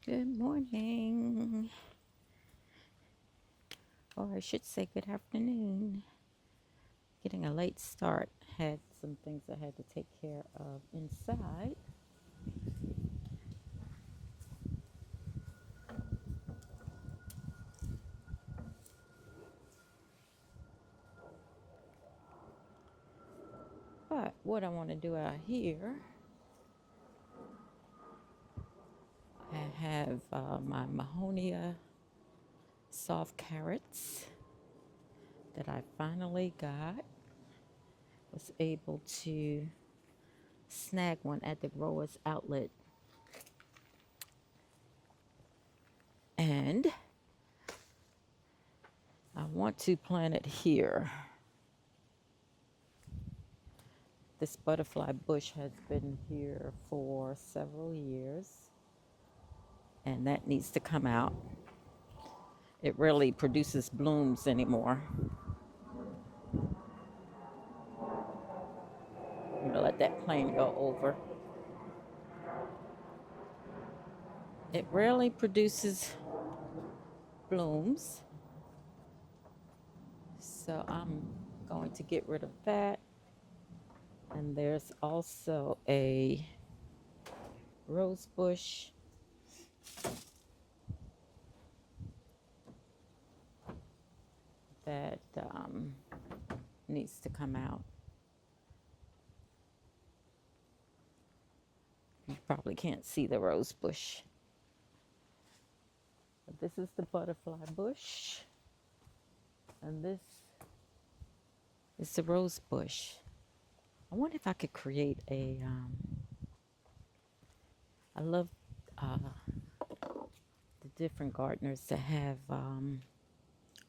Good morning, or I should say good afternoon. Getting a late start. Had some things I had to take care of inside. But what I want to do out here, I have my Mahonia Soft Carrots that I finally got. Was able to snag one at the growers outlet. And I want to plant it here. This butterfly bush has been here for several years, and that needs to come out. It rarely produces blooms anymore. I'm gonna let that plane go over. It rarely produces blooms, so I'm going to get rid of that. And there's also a rose bush that needs to come out. You probably can't see the rose bush. But this is the butterfly bush, and this is the rose bush. I wonder if I could create I love uh, the different gardeners that have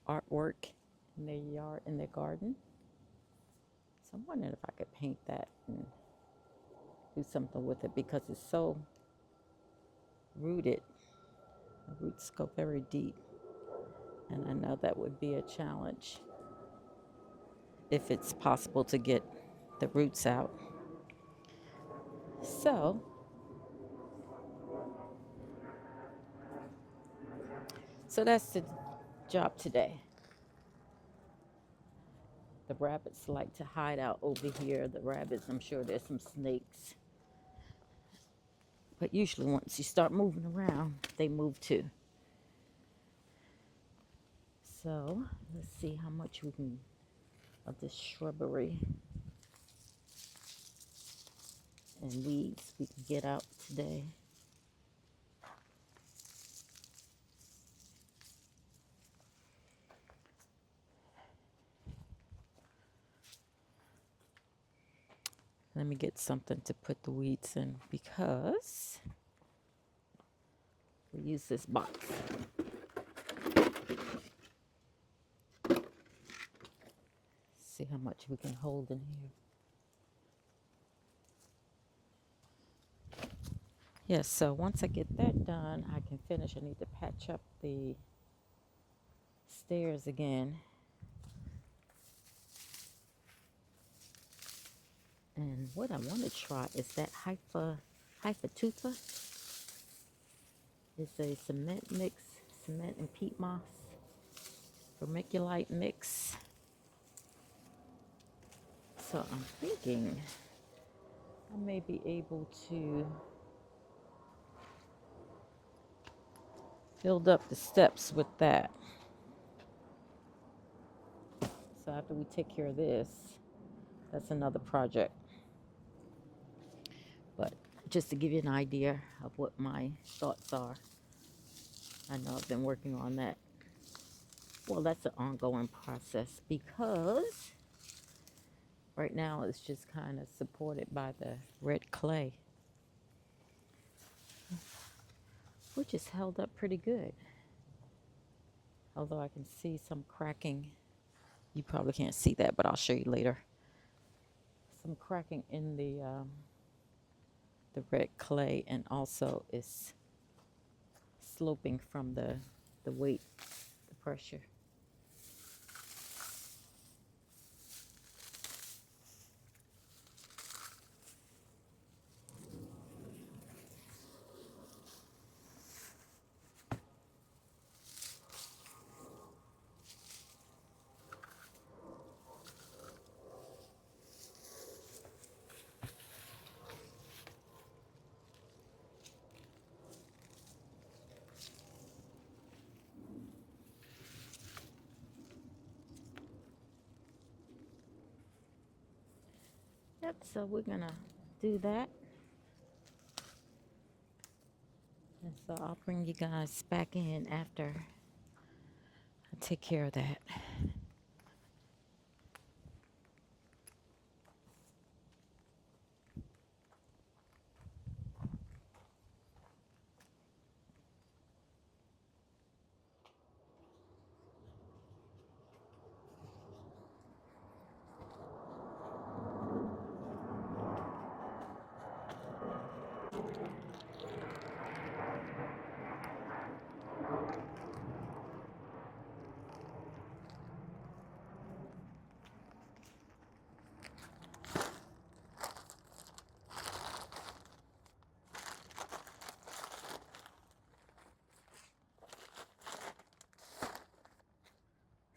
artwork in their yard, in their garden. So I'm wondering if I could paint that and do something with it because it's so rooted. The roots go very deep, and I know that would be a challenge if it's possible to get the roots out. So that's the job today. The rabbits like to hide out over here. The rabbits, I'm sure there's some snakes. But usually once you start moving around, they move too. So let's see how much we can of this shrubbery and weeds we can get out today. Let me get something to put the weeds in because we use this box. See how much we can hold in here. Yes, so once I get that done, I can finish. I need to patch up the stairs again. And what I want to try is that Hypha It's a cement mix, cement and peat moss, vermiculite mix. So I'm thinking I may be able to build up the steps with that. So after we take care of this, that's another project. But just to give you an idea of what my thoughts are, I know I've been working on that. Well, that's an ongoing process because right now it's just kind of supported by the red clay, which is held up pretty good. Although I can see some cracking. You probably can't see that, but I'll show you later. Some cracking in the red clay, and also it's sloping from the weight, the pressure. Yep, so we're gonna do that. And so I'll bring you guys back in after I take care of that.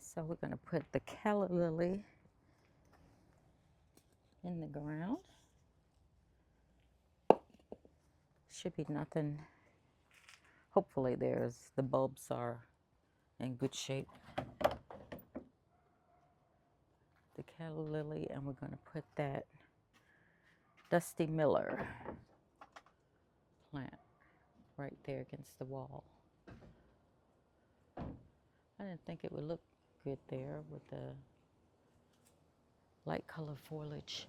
So we're gonna put the Calla Lilly in the ground. Should be nothing. Hopefully the bulbs are in good shape. The Calla Lilly, and we're gonna put that Dusty Miller plant right there against the wall. I didn't think it would look good there with the light color foliage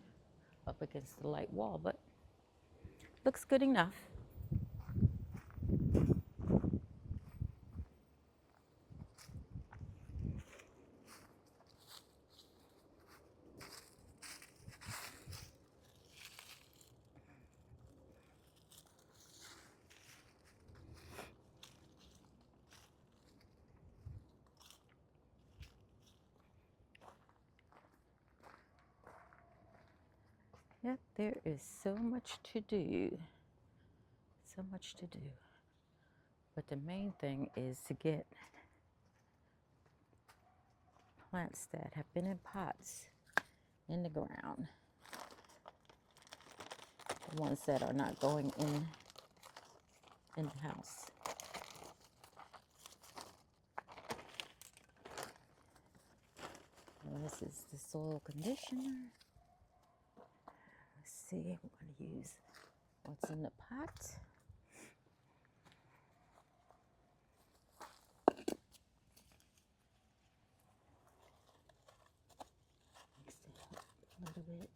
up against the light wall, but looks good enough. Yep, there is so much to do. So much to do. But the main thing is to get plants that have been in pots in the ground. The ones that are not going in the house. And this is the soil conditioner. Let's see, we're going to use what's in the pot. Mix it up a little bit.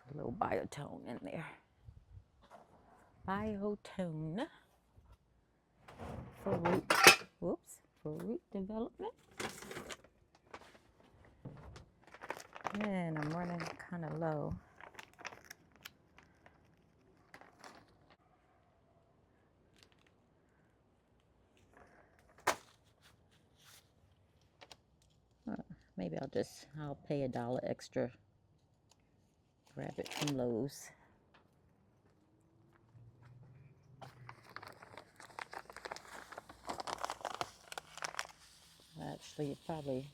A little biotone in there. Biotone for root development. And I'm running kind of low. Maybe I'll pay $1 extra. Grab it from Lowe's. Actually, it probably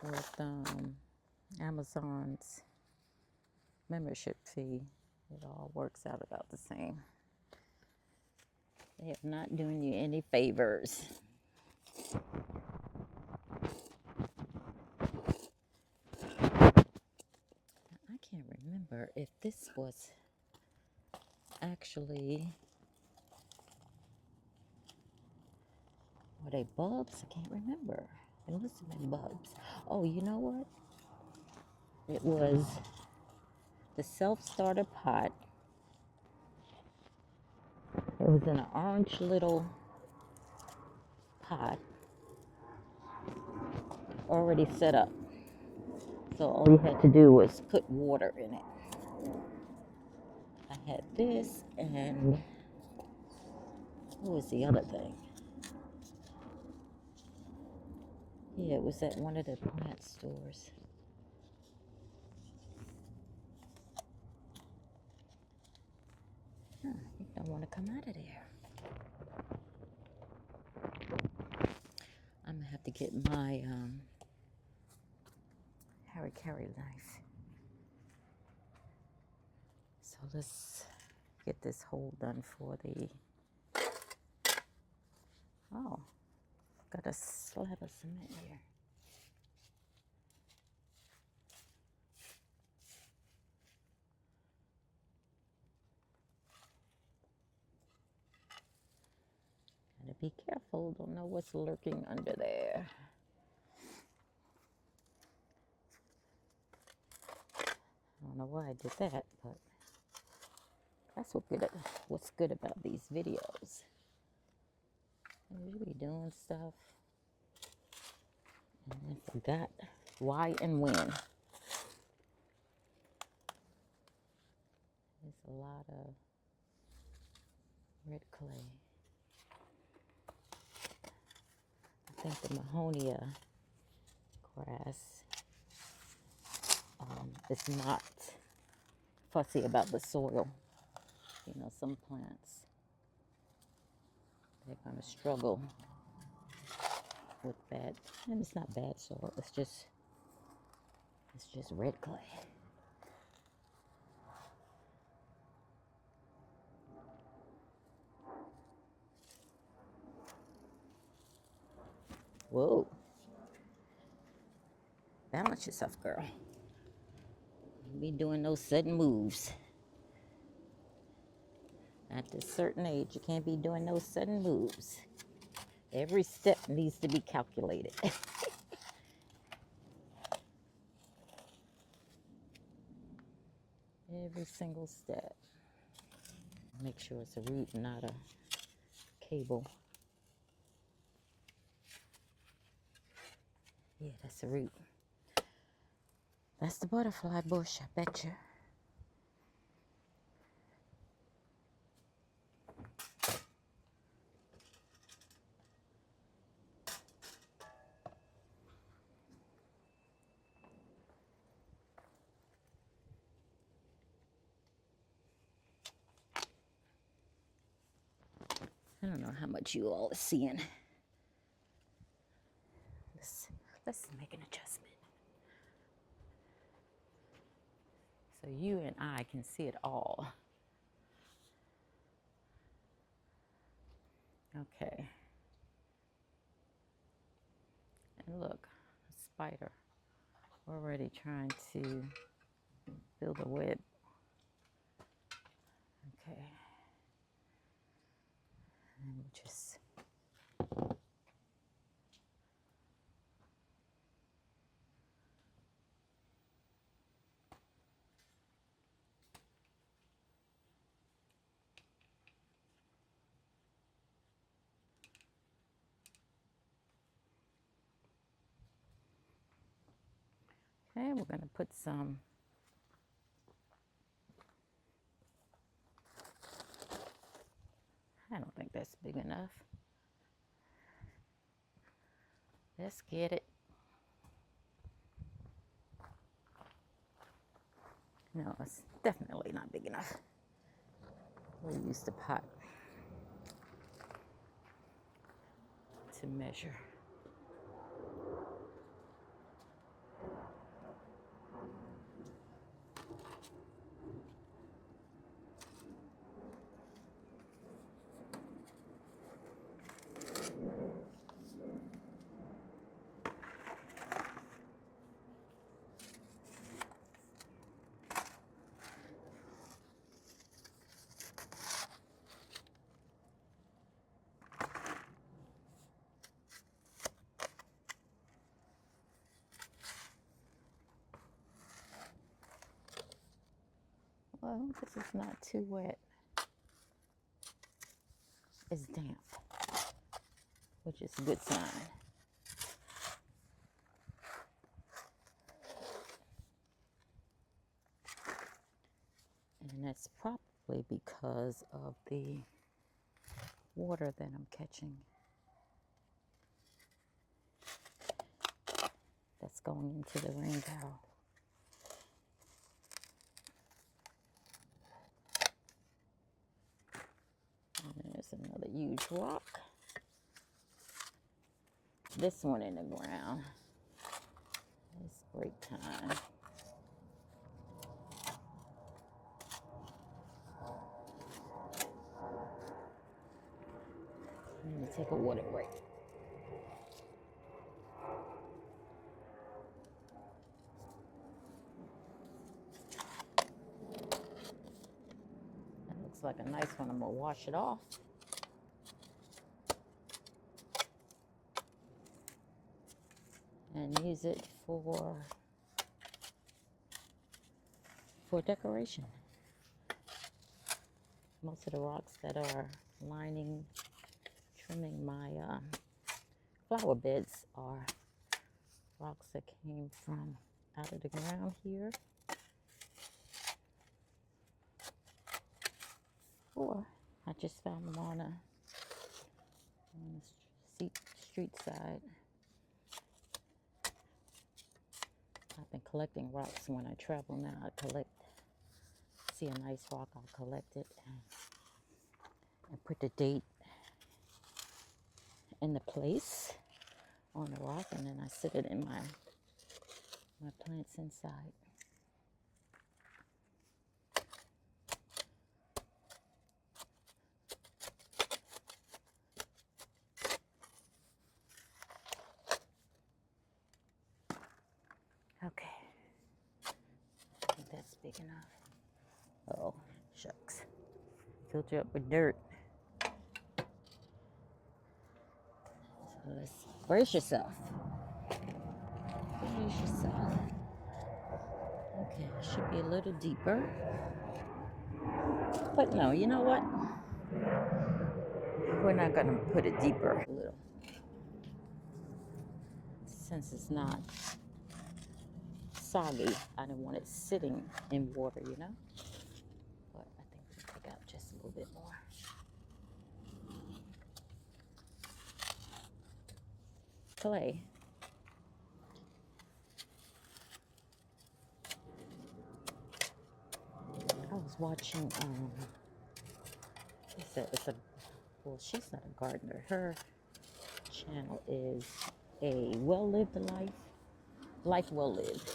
with Amazon's membership fee, it all works out about the same. They are not doing you any favors. I can't remember if this was actually, were they bulbs? I can't remember. It must have been bulbs. Oh, you know what? It was the self-starter pot. It was in an orange little pot, already set up. So all you had to do was put water in it. I had this, and what was the other thing? Yeah, it was at one of the plant stores. Huh, you don't want to come out of there. I'm going to have Got to get my carry knife. So let's get this hole done for the, oh, got a slab of cement here. Gotta be careful, don't know what's lurking under there. I don't know why I did that, but that's what's good about these videos. I usually doing stuff and then forgot why and when. There's a lot of red clay. I think the Mahonia grass is not fussy about the soil. You know, some plants, they're gonna struggle with bad, and it's not bad soil, it's just red clay. Whoa. Balance yourself, girl. You be doing those sudden moves. At this certain age, you can't be doing those sudden moves. Every step needs to be calculated. Every single step. Make sure it's a root, not a cable. Yeah, that's a root. That's the butterfly bush, I bet you. I don't know how much you all are seeing. Let's make an adjustment. So you and I can see it all. Okay. And look, a spider already trying to build a web. Okay. And we just okay, we're gonna put some I don't think that's big enough. Let's get it. No, it's definitely not big enough. We'll use the pot to measure. Well, this is not too wet. It's damp, which is a good sign. And that's probably because of the water that I'm catching. That's going into the rain barrel. And there's another huge rock. this one in the ground. It's break time. I'm gonna take a water break. That looks like a nice one. I'm gonna wash it off. And use it for decoration. Most of the rocks that are trimming my flower beds are rocks that came from out of the ground here, or I just found them on the street side. I've been collecting rocks when I travel now. See a nice rock, I'll collect it and put the date and the place on the rock, and then I sit it in my plants inside. Okay, I think that's big enough. Oh, shucks. Filled you up with dirt. So let's brace yourself. Brace yourself. Okay, it should be a little deeper. But no, you know what? We're not gonna put it deeper. A little. Since it's not soggy, I didn't want it sitting in water, you know? But I think we can take out just a little bit more. Clay. I was watching, well, she's not a gardener. Her channel is a well-lived life well lived.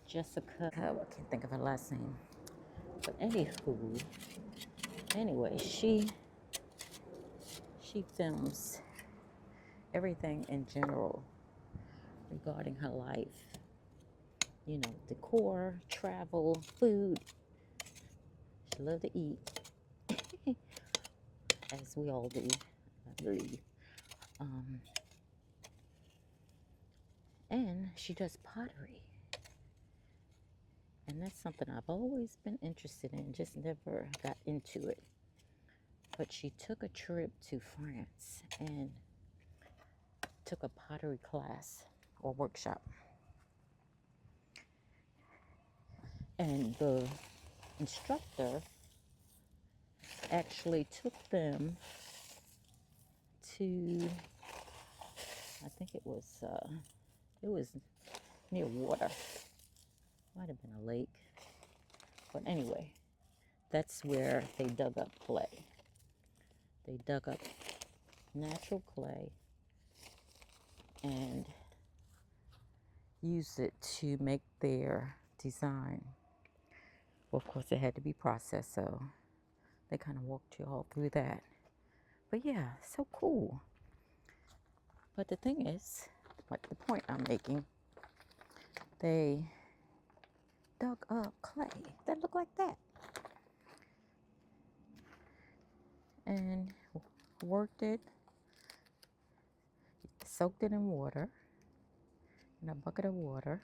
Jessica, I can't think of her last name. But anyway, she films everything in general regarding her life. You know, decor, travel, food. She loves to eat, as we all do, I believe. And she does pottery. And that's something I've always been interested in, just never got into it. But she took a trip to France and took a pottery class or workshop. And the instructor actually took them to, I think it was near water. Might have been a lake. But anyway, that's where they dug up clay. They dug up natural clay and used it to make their design. Well, of course, it had to be processed, so they kind of walked you all through that. But yeah, so cool. But the thing is, like the point I'm making, they dug up clay that looked like that and worked it, soaked it in water, in a bucket of water,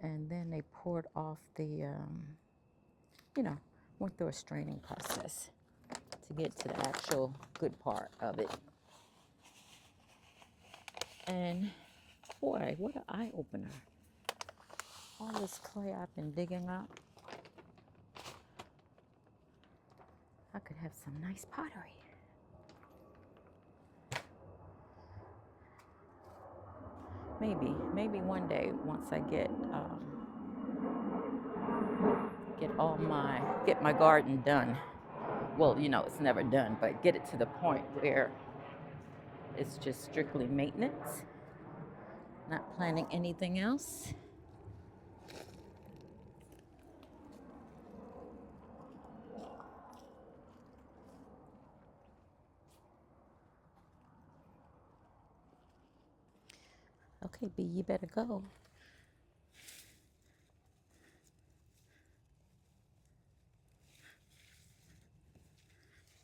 and then they poured off the, went through a straining process to get to the actual good part of it. And boy, what an eye-opener. All this clay I've been digging up, I could have some nice pottery. Maybe one day, once I get my garden done. Well, it's never done, but get it to the point where it's just strictly maintenance. Not planning anything else. Okay, B, you better go.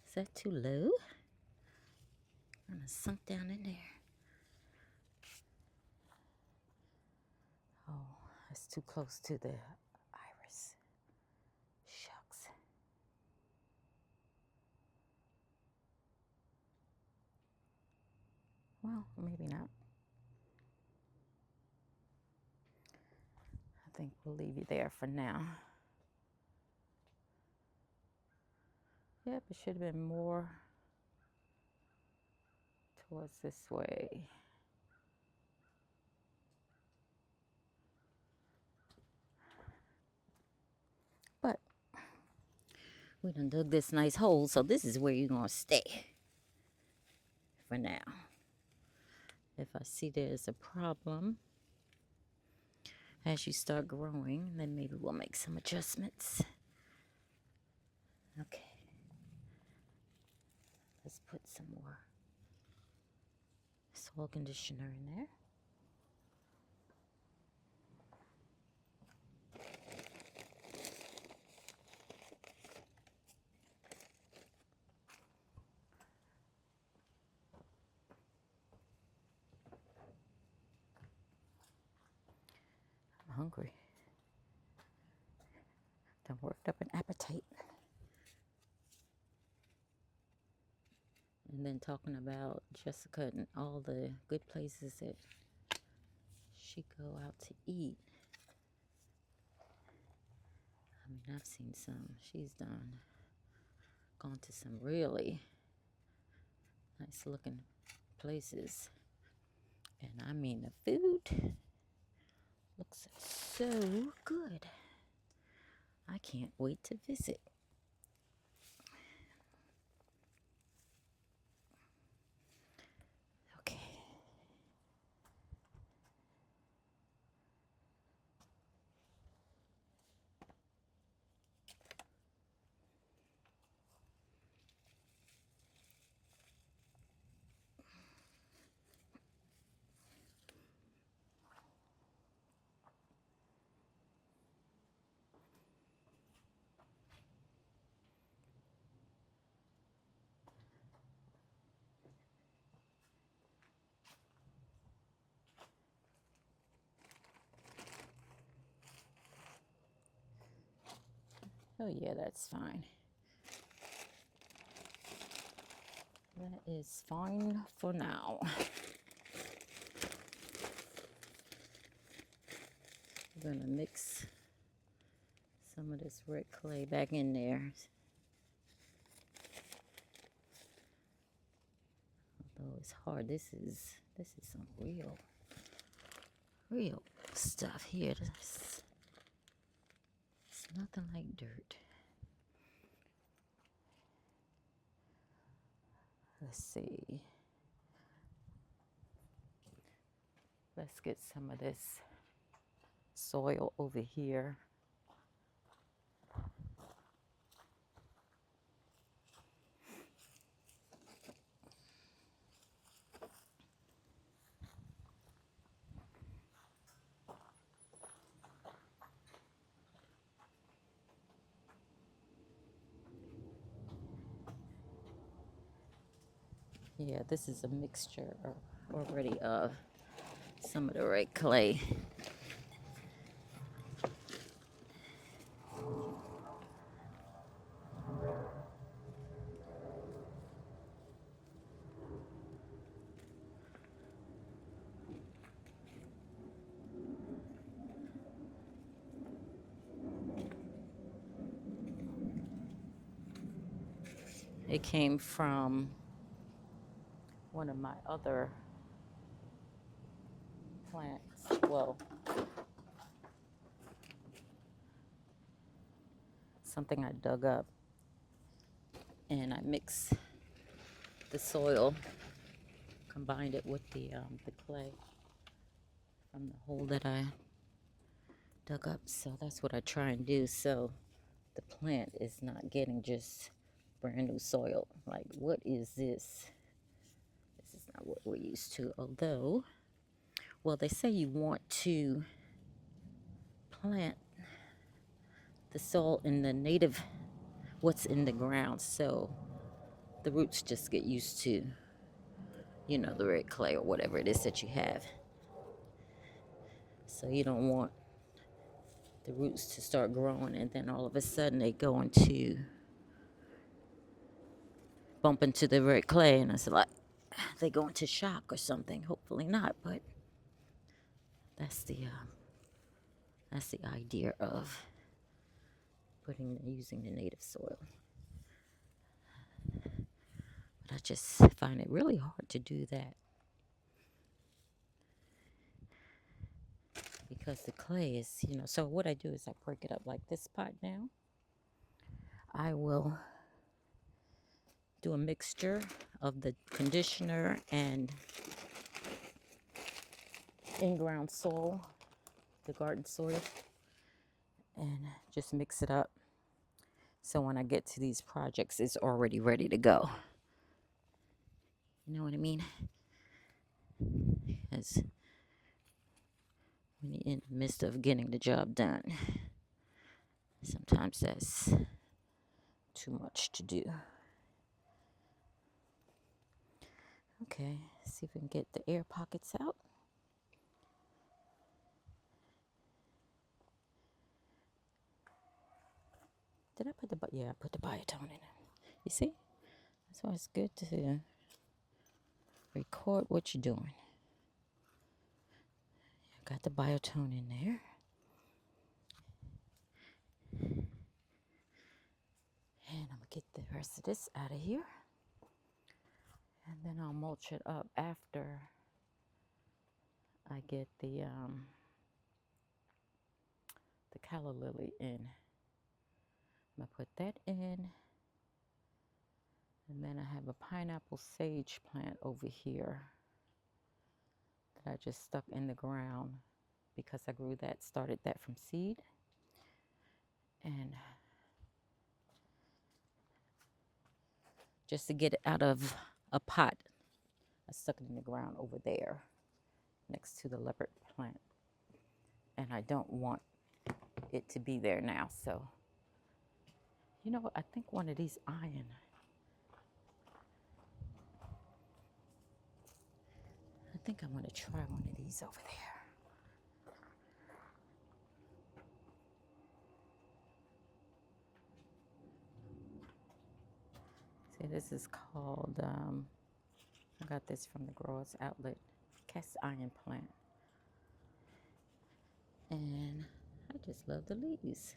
Is that too low? Kind of sunk down in there. Oh, that's too close to the iris. Shucks. Well, maybe not. I think we'll leave you there for now. Yep, it should have been more towards this way. But we done dug this nice hole, so this is where you're gonna stay for now. If I see there's a problem as you start growing, then maybe we'll make some adjustments. Okay. Let's put some more soil conditioner in there. I'm hungry. Done worked up an appetite. And then talking about Jessica and all the good places that she go out to eat. I mean, I've seen some. She's gone to some really nice looking places. And I mean, the food looks so good. I can't wait to visit. Okay. Oh yeah, that's fine. That is fine for now. We're gonna mix some of this red clay back in there. Although it's hard, this is some real stuff here. It's nothing like dirt. Let's see. Let's get some of this soil over here. Yeah, this is a mixture already of some of the red clay. It came from one of my other plants. Well, something I dug up, and I mixed the soil combined it with the clay from the hole that I dug up. So that's what I try and do. So the plant is not getting just brand new soil. Like, what is this? This is not what we're used to. Although, well, they say you want to plant the soil in the native, what's in the ground. So the roots just get used to, you know, the red clay or whatever it is that you have. So you don't want the roots to start growing and then all of a sudden they go into bump into the red clay and it's like they go into shock or something. Hopefully not, but that's the idea of using the native soil. But I just find it really hard to do that because the clay is, you know. So what I do is I break it up like this pot now. I will do a mixture of the conditioner and in-ground soil, the garden soil, and just mix it up. So when I get to these projects, it's already ready to go. You know what I mean? Because when you're in the midst of getting the job done, sometimes that's too much to do. Okay, see if we can get the air pockets out. Did I put the, yeah, I put the biotone in it. You see? That's why it's good to record what you're doing. Got the biotone in there. And I'm going to get the rest of this out of here. And then I'll mulch it up after I get the Calla Lilly in. I'm going to put that in. And then I have a pineapple sage plant over here that I just stuck in the ground because I started that from seed. And just to get it out of a pot, I stuck it in the ground over there next to the leopard plant. And I don't want it to be there now. So, you know what? I think one of these I think I'm going to try one of these over there. See, this is called, I got this from the Growers Outlet, cast iron plant. And I just love the leaves.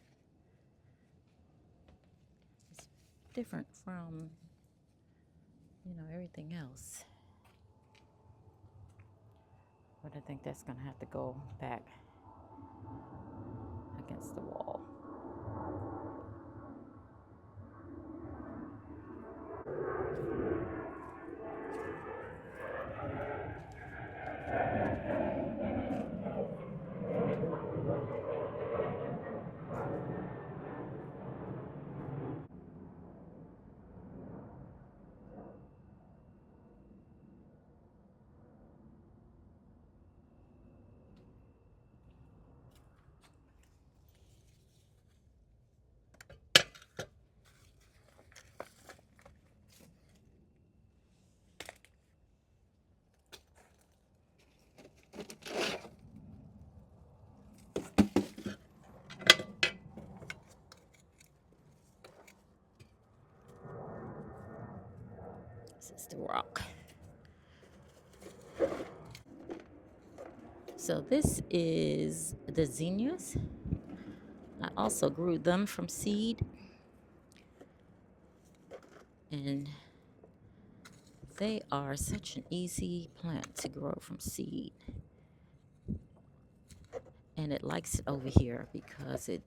It's different from, you know, everything else. But I think that's going to have to go back against the wall. This is the rock. So this is the zinnias. I also grew them from seed. And they are such an easy plant to grow from seed. And it likes it over here because it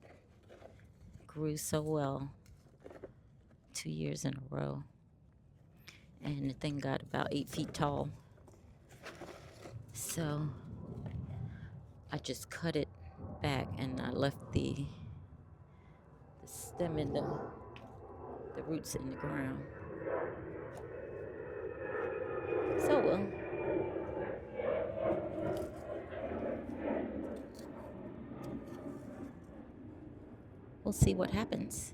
grew so well 2 years in a row. And the thing got about 8 feet tall. So I just cut it back and I left the stem and the roots in the ground. So we'll see what happens.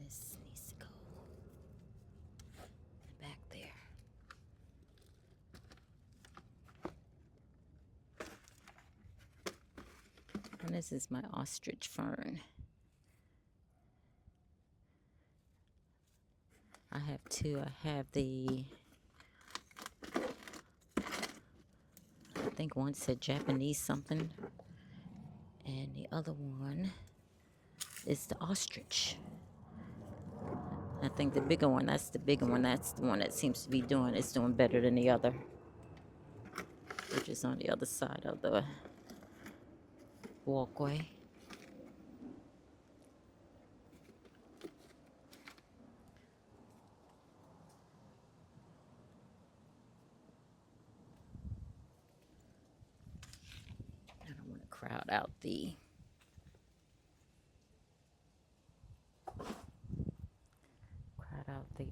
This needs to go back there. And this is my ostrich fern. I have two. I have I think one said Japanese something, and the other one is the ostrich. I think the bigger one, that's the bigger one. That's the one that seems to be doing better than the other, which is on the other side of the walkway. I don't want to crowd out the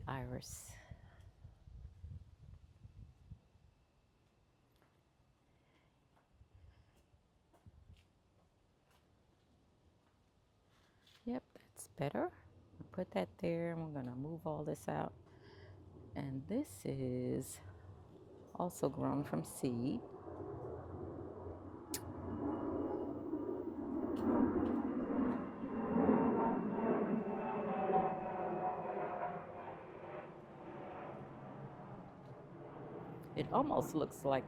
iris. Yep, that's better. I'll put that there, and we're gonna move all this out. And this is also grown from seed. It almost looks like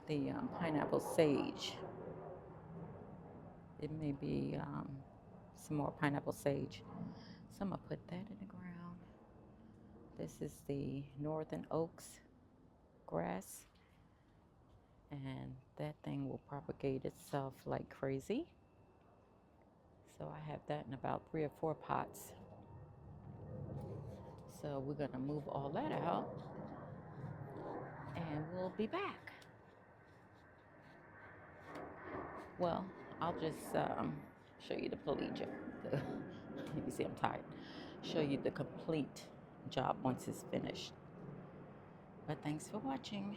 the pineapple sage. It may be some more pineapple sage. So I'm gonna put that in the ground. This is the northern oaks grass, and that thing will propagate itself like crazy. So I have that in about 3 or 4 pots. So we're gonna move all that out, and we'll be back. Well, I'll just show you the plegia. You see, I'm tired. Show you the complete job once it's finished. But thanks for watching.